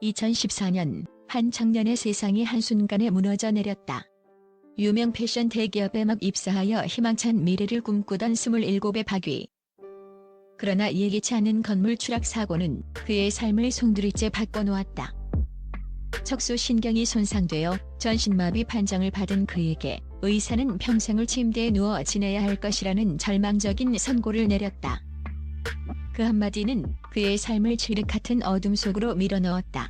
2014년 한 청년의 세상이 한순간에 무너져 내렸다. 유명 패션 대기업에 막 입사하여 희망찬 미래를 꿈꾸던 27의 박위. 그러나 예기치 않은 건물 추락 사고는 그의 삶을 송두리째 바꿔놓았다. 척수신경이 손상되어 전신마비 판정을 받은 그에게 의사는 평생을 침대에 누워 지내야 할 것이라는 절망적인 선고를 내렸다. 그 한마디는 그의 삶을 칠흑 같은 어둠 속으로 밀어넣었다.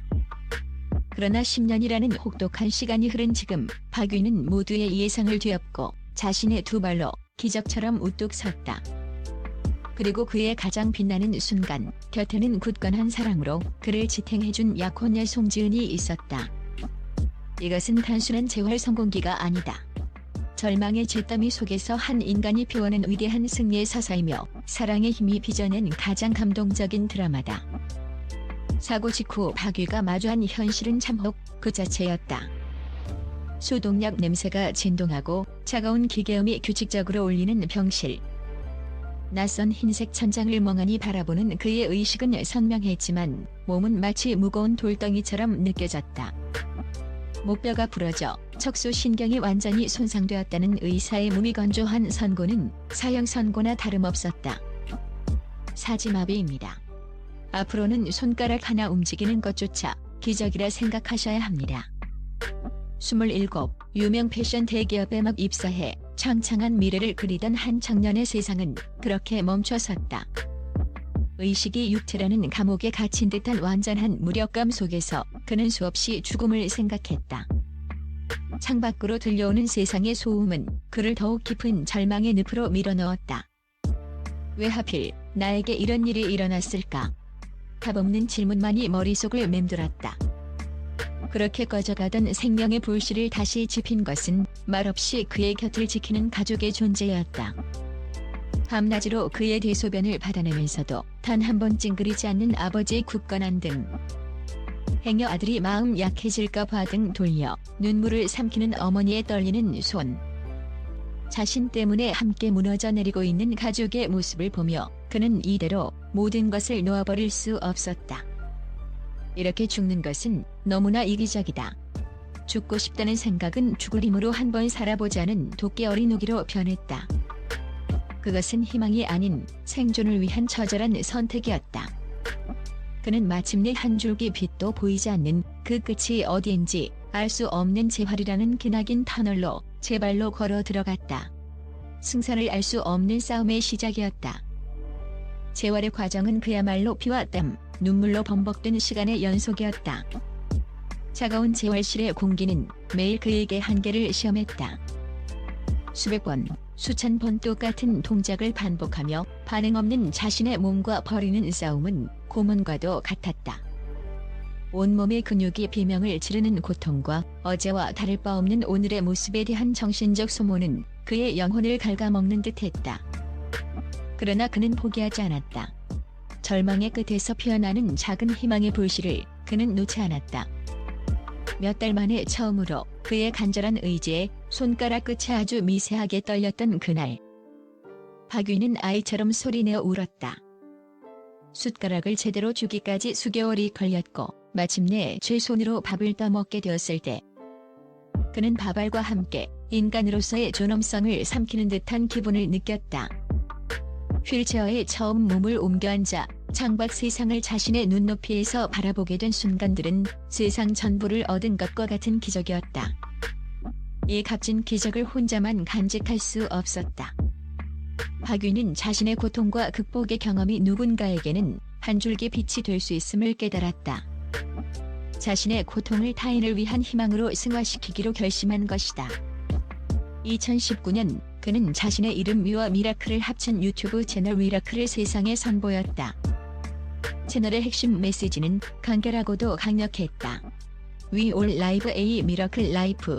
그러나 10년이라는 혹독한 시간이 흐른 지금 박위는 모두의 예상을 뒤엎고 자신의 두 발로 기적처럼 우뚝 섰다. 그리고 그의 가장 빛나는 순간 곁에는 굳건한 사랑으로 그를 지탱해준 약혼녀 송지은이 있었다. 이것은 단순한 재활 성공기가 아니다. 절망의 잿더미 속에서 한 인간이 피워낸 위대한 승리의 서사이며 사랑의 힘이 빚어낸 가장 감동적인 드라마다. 사고 직후 박위가 마주한 현실은 참혹 그 자체였다. 수동약 냄새가 진동하고 차가운 기계음이 규칙적으로 울리는 병실. 낯선 흰색 천장을 멍하니 바라보는 그의 의식은 선명했지만 몸은 마치 무거운 돌덩이처럼 느껴졌다. 목뼈가 부러져 척수신경이 완전히 손상되었다는 의사의 무미건조한 선고는 사형 선고나 다름없었다. 사지마비입니다. 앞으로는 손가락 하나 움직이는 것조차 기적이라 생각하셔야 합니다. 27, 유명 패션 대기업에 막 입사해 창창한 미래를 그리던 한 청년의 세상은 그렇게 멈춰섰다. 의식이 육체라는 감옥에 갇힌 듯한 완전한 무력감 속에서 그는 수없이 죽음을 생각했다. 창밖으로 들려오는 세상의 소음은 그를 더욱 깊은 절망의 늪으로 밀어넣었다. 왜 하필 나에게 이런 일이 일어났을까? 답없는 질문만이 머릿속을 맴돌았다. 그렇게 꺼져가던 생명의 불씨를 다시 지핀 것은 말없이 그의 곁을 지키는 가족의 존재였다. 밤낮으로 그의 대소변을 받아내면서도 단 한 번 찡그리지 않는 아버지의 굳건한 등. 행여 아들이 마음 약해질까 봐 등 돌려 눈물을 삼키는 어머니의 떨리는 손. 자신 때문에 함께 무너져 내리고 있는 가족의 모습을 보며 그는 이대로 모든 것을 놓아버릴 수 없었다. 이렇게 죽는 것은 너무나 이기적이다. 죽고 싶다는 생각은 죽을 힘으로 한번 살아보자는 도끼 어린 우기로 변했다. 그것은 희망이 아닌 생존을 위한 처절한 선택이었다. 그는 마침내 한 줄기 빛도 보이지 않는 그 끝이 어디인지 알 수 없는 재활이라는 기나긴 터널로 제 발로 걸어 들어갔다. 승산을 알 수 없는 싸움의 시작이었다. 재활의 과정은 그야말로 피와 땀, 눈물로 범벅된 시간의 연속이었다. 차가운 재활실의 공기는 매일 그에게 한계를 시험했다. 수백 번, 수천 번 똑같은 동작을 반복하며 반응 없는 자신의 몸과 벌이는 싸움은 고문과도 같았다. 온몸의 근육이 비명을 지르는 고통과 어제와 다를 바 없는 오늘의 모습에 대한 정신적 소모는 그의 영혼을 갉아먹는 듯했다. 그러나 그는 포기하지 않았다. 절망의 끝에서 피어나는 작은 희망의 불씨를 그는 놓지 않았다. 몇 달 만에 처음으로 그의 간절한 의지에 손가락 끝이 아주 미세하게 떨렸던 그날. 박위는 아이처럼 소리내어 울었다. 숟가락을 제대로 주기까지 수개월이 걸렸고 마침내 제 손으로 밥을 떠먹게 되었을 때 그는 밥알과 함께 인간으로서의 존엄성을 삼키는 듯한 기분을 느꼈다. 휠체어에 처음 몸을 옮겨 앉아 창밖 세상을 자신의 눈높이에서 바라보게 된 순간들은 세상 전부를 얻은 것과 같은 기적이었다. 이 값진 기적을 혼자만 간직할 수 없었다. 박위는 자신의 고통과 극복의 경험이 누군가에게는 한 줄기 빛이 될 수 있음을 깨달았다. 자신의 고통을 타인을 위한 희망으로 승화시키기로 결심한 것이다. 2019년 그는 자신의 이름 위와 미라클을 합친 유튜브 채널 미라클을 세상에 선보였다. 채널의 핵심 메시지는 간결하고도 강력했다. We all live a miracle life.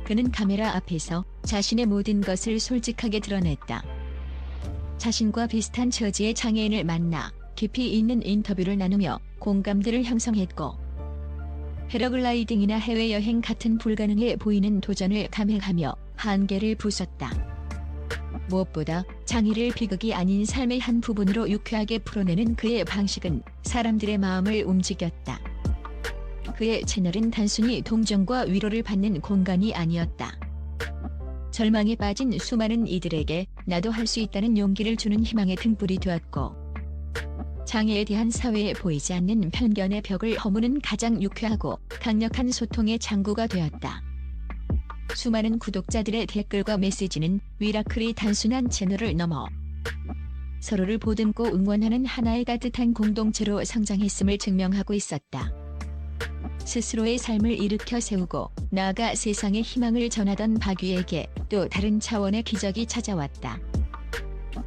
그는 카메라 앞에서 자신의 모든 것을 솔직하게 드러냈다. 자신과 비슷한 처지의 장애인을 만나 깊이 있는 인터뷰를 나누며 공감대를 형성했고 패러글라이딩이나 해외여행 같은 불가능해 보이는 도전을 감행하며 한계를 부쉈다. 무엇보다 장애를 비극이 아닌 삶의 한 부분으로 유쾌하게 풀어내는 그의 방식은 사람들의 마음을 움직였다. 그의 채널은 단순히 동정과 위로를 받는 공간이 아니었다. 절망에 빠진 수많은 이들에게 나도 할 수 있다는 용기를 주는 희망의 등불이 되었고, 장애에 대한 사회에 보이지 않는 편견의 벽을 허무는 가장 유쾌하고 강력한 소통의 창구가 되었다. 수많은 구독자들의 댓글과 메시지는 위라클이 단순한 채널을 넘어 서로를 보듬고 응원하는 하나의 따뜻한 공동체로 성장했음을 증명하고 있었다. 스스로의 삶을 일으켜 세우고 나아가 세상에 희망을 전하던 박유에게 또 다른 차원의 기적이 찾아왔다.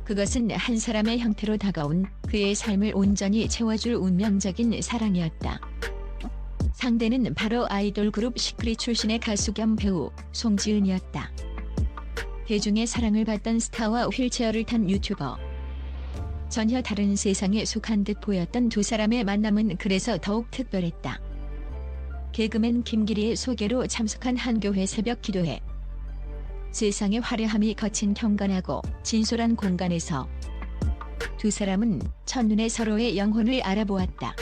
그것은 한 사람의 형태로 다가온 그의 삶을 온전히 채워줄 운명적인 사랑이었다. 상대는 바로 아이돌 그룹 시크릿 출신의 가수 겸 배우 송지은이었다. 대중의 사랑을 받던 스타와 휠체어를 탄 유튜버. 전혀 다른 세상에 속한 듯 보였던 두 사람의 만남은 그래서 더욱 특별했다. 개그맨 김기리의 소개로 참석한 한 교회 새벽 기도회. 세상의 화려함이 거친 경건하고 진솔한 공간에서 두 사람은 첫눈에 서로의 영혼을 알아보았다.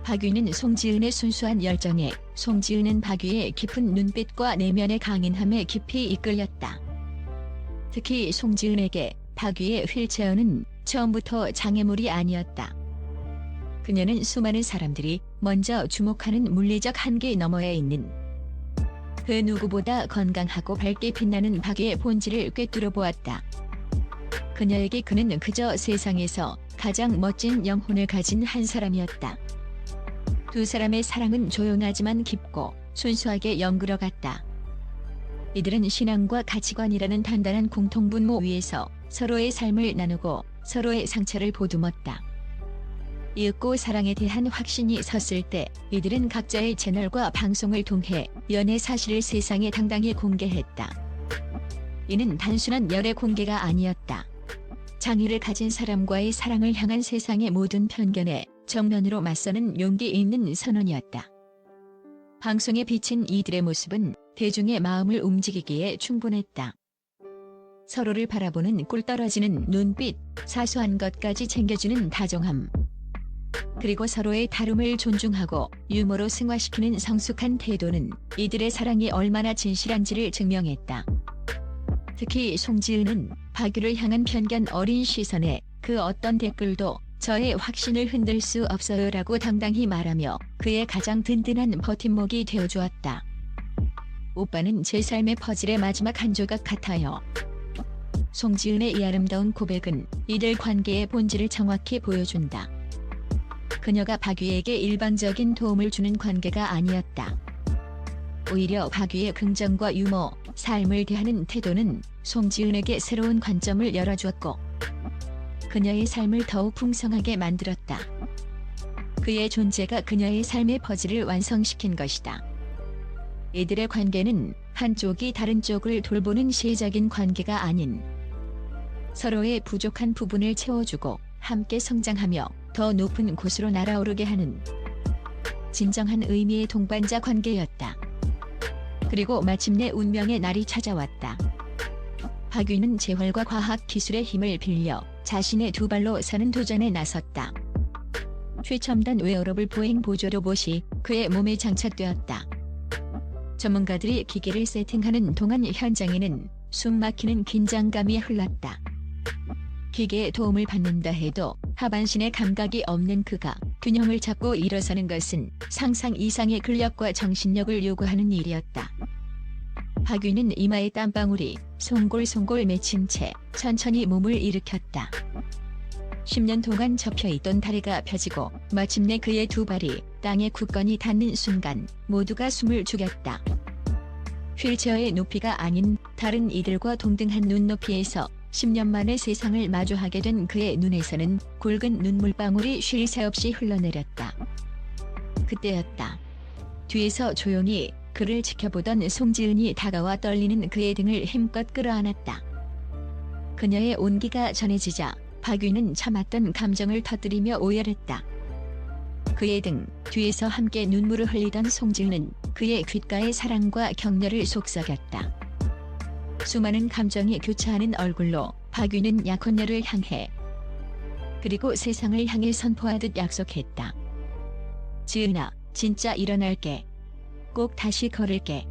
박유는 송지은의 순수한 열정에, 송지은은 박유의 깊은 눈빛과 내면의 강인함에 깊이 이끌렸다. 특히 송지은에게 박유의 휠체어는 처음부터 장애물이 아니었다. 그녀는 수많은 사람들이 먼저 주목하는 물리적 한계 너머에 있는 그 누구보다 건강하고 밝게 빛나는 박유의 본질을 꿰뚫어 보았다. 그녀에게 그는 그저 세상에서 가장 멋진 영혼을 가진 한 사람이었다. 두 사람의 사랑은 조용하지만 깊고 순수하게 연결어갔다. 이들은 신앙과 가치관이라는 단단한 공통분모 위에서 서로의 삶을 나누고 서로의 상처를 보듬었다. 이윽고 사랑에 대한 확신이 섰을 때 이들은 각자의 채널과 방송을 통해 연애 사실을 세상에 당당히 공개했다. 이는 단순한 열애 공개가 아니었다. 장애를 가진 사람과의 사랑을 향한 세상의 모든 편견에 정면으로 맞서는 용기 있는 선언이었다. 방송에 비친 이들의 모습은 대중의 마음을 움직이기에 충분했다. 서로를 바라보는 꿀떨어지는 눈빛, 사소한 것까지 챙겨주는 다정함, 그리고 서로의 다름을 존중하고 유머로 승화시키는 성숙한 태도는 이들의 사랑이 얼마나 진실한지를 증명했다. 특히 송지은은 박유를 향한 편견 어린 시선에 그 어떤 댓글도 저의 확신을 흔들 수 없어요라고 당당히 말하며 그의 가장 든든한 버팀목이 되어주었다. 오빠는 제 삶의 퍼즐의 마지막 한 조각 같아요. 송지은의 이 아름다운 고백은 이들 관계의 본질을 정확히 보여준다. 그녀가 박유에게 일방적인 도움을 주는 관계가 아니었다. 오히려 박유의 긍정과 유머, 삶을 대하는 태도는 송지은에게 새로운 관점을 열어주었고 그녀의 삶을 더욱 풍성하게 만들었다. 그의 존재가 그녀의 삶의 퍼즐을 완성시킨 것이다. 이들의 관계는 한쪽이 다른 쪽을 돌보는 시혜적인 관계가 아닌 서로의 부족한 부분을 채워주고 함께 성장하며 더 높은 곳으로 날아오르게 하는 진정한 의미의 동반자 관계였다. 그리고 마침내 운명의 날이 찾아왔다. 박유는 재활과 과학 기술의 힘을 빌려 자신의 두 발로 서는 도전에 나섰다. 최첨단 웨어러블 보행 보조 로봇이 그의 몸에 장착되었다. 전문가들이 기계를 세팅하는 동안 현장에는 숨막히는 긴장감이 흘렀다. 기계의 도움을 받는다 해도 하반신의 감각이 없는 그가 균형을 잡고 일어서는 것은 상상 이상의 근력과 정신력을 요구하는 일이었다. 박유는 이마에 땀방울이 송골송골 맺힌 채 천천히 몸을 일으켰다. 10년 동안 접혀있던 다리가 펴지고 마침내 그의 두 발이 땅에 굳건히 닿는 순간 모두가 숨을 죽였다. 휠체어의 높이가 아닌 다른 이들과 동등한 눈높이에서 10년 만에 세상을 마주하게 된 그의 눈에서는 굵은 눈물방울이 쉴 새 없이 흘러내렸다. 그때였다. 뒤에서 조용히 그를 지켜보던 송지은이 다가와 떨리는 그의 등을 힘껏 끌어안았다. 그녀의 온기가 전해지자 박유는 참았던 감정을 터뜨리며 오열했다. 그의 등 뒤에서 함께 눈물을 흘리던 송지은은 그의 귓가에 사랑과 격려를 속삭였다. 수많은 감정이 교차하는 얼굴로 박유는 약혼녀를 향해 그리고 세상을 향해 선포하듯 약속했다. 지은아, 진짜 일어날게. 꼭 다시 걸을게.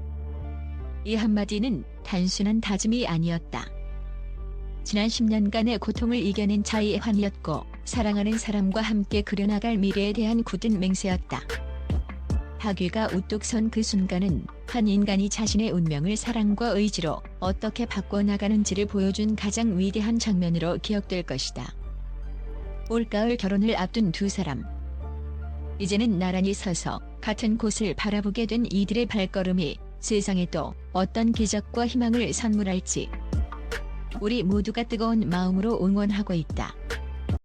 이 한마디는 단순한 다짐이 아니었다. 지난 10년간의 고통을 이겨낸 자의 환희였고 사랑하는 사람과 함께 그려나갈 미래에 대한 굳은 맹세였다. 박유가 우뚝 선 그 순간은 한 인간이 자신의 운명을 사랑과 의지로 어떻게 바꿔나가는지를 보여준 가장 위대한 장면으로 기억될 것이다. 올가을 결혼을 앞둔 두 사람. 이제는 나란히 서서 같은 곳을 바라보게 된 이들의 발걸음이 세상에 또 어떤 기적과 희망을 선물할지 우리 모두가 뜨거운 마음으로 응원하고 있다.